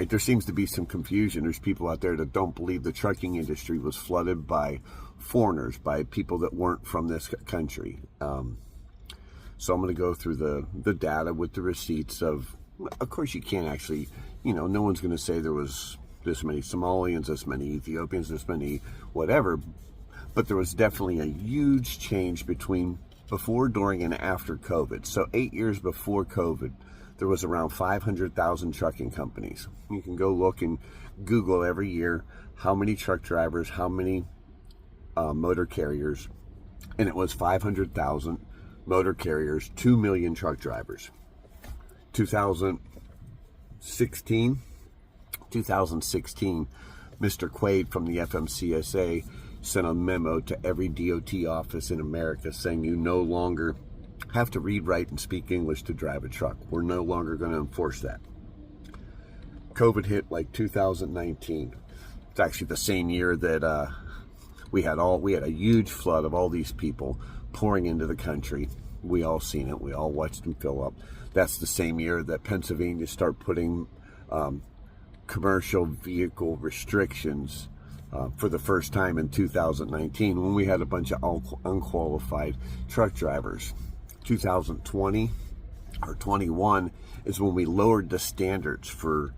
there seems to be some confusion. There's people out there that don't believe the trucking industry was flooded by foreigners, by people that weren't from this country. So I'm going to go through the data with the receipts of course, you can't actually, no one's going to say there was this many Somalians, this many Ethiopians, this many whatever. But there was definitely a huge change between before, during, and after COVID. So 8 years before COVID, there was around 500,000 trucking companies. You can go look and Google every year how many truck drivers, how many motor carriers, and it was 500,000 motor carriers, 2 million truck drivers. 2016, Mr. Quaid from the FMCSA sent a memo to every DOT office in America saying you no longer have to read, write, and speak English to drive a truck. We're no longer going to enforce that. COVID hit like 2019. It's actually the same year that we had a huge flood of all these people pouring into the country. We all seen it. We all watched them fill up. That's the same year that Pennsylvania started putting commercial vehicle restrictions for the first time in 2019, when we had a bunch of unqualified truck drivers. 2020 or 21 is when we lowered the standards for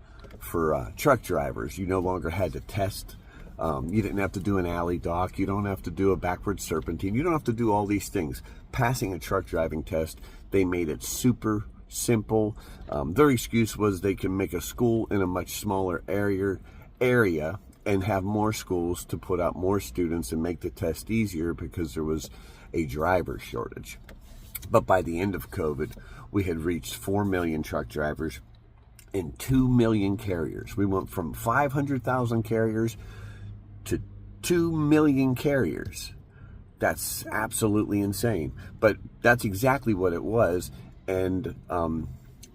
truck drivers. You no longer had to test. You didn't have to do an alley dock. You don't have to do a backward serpentine. You don't have to do all these things. Passing a truck driving test, they made it super simple. Their excuse was they can make a school in a much smaller area and have more schools to put out more students and make the test easier because there was a driver shortage. But by the end of COVID, we had reached 4 million truck drivers and 2 million carriers. We went from 500,000 carriers to 2 million carriers. That's absolutely insane. But that's exactly what it was. And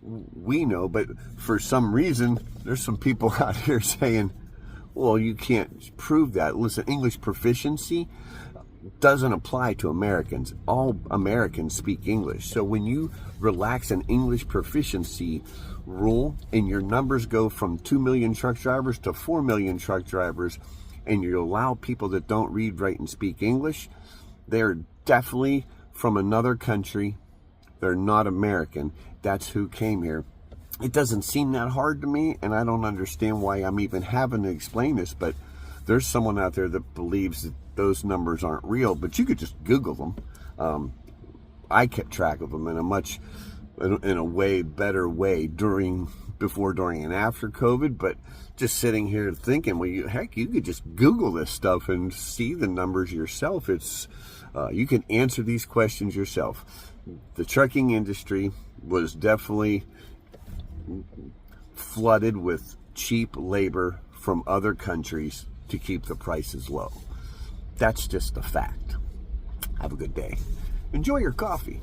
we know, but for some reason, there's some people out here saying, well, you can't prove that. Listen, English proficiency doesn't apply to Americans. All Americans speak English. So when you relax an English proficiency rule and your numbers go from 2 million truck drivers to 4 million truck drivers, and you allow people that don't read, write, and speak English, they're definitely from another country. They're not American. That's who came here. It doesn't seem that hard to me, and I don't understand why I'm even having to explain this, but there's someone out there that believes that those numbers aren't real, but you could just Google them. I kept track of them in a way better way before, during, and after COVID, but just sitting here thinking, well, you could just Google this stuff and see the numbers yourself. You can answer these questions yourself. The trucking industry was definitely flooded with cheap labor from other countries to keep the prices low. That's just a fact. Have a good day. Enjoy your coffee.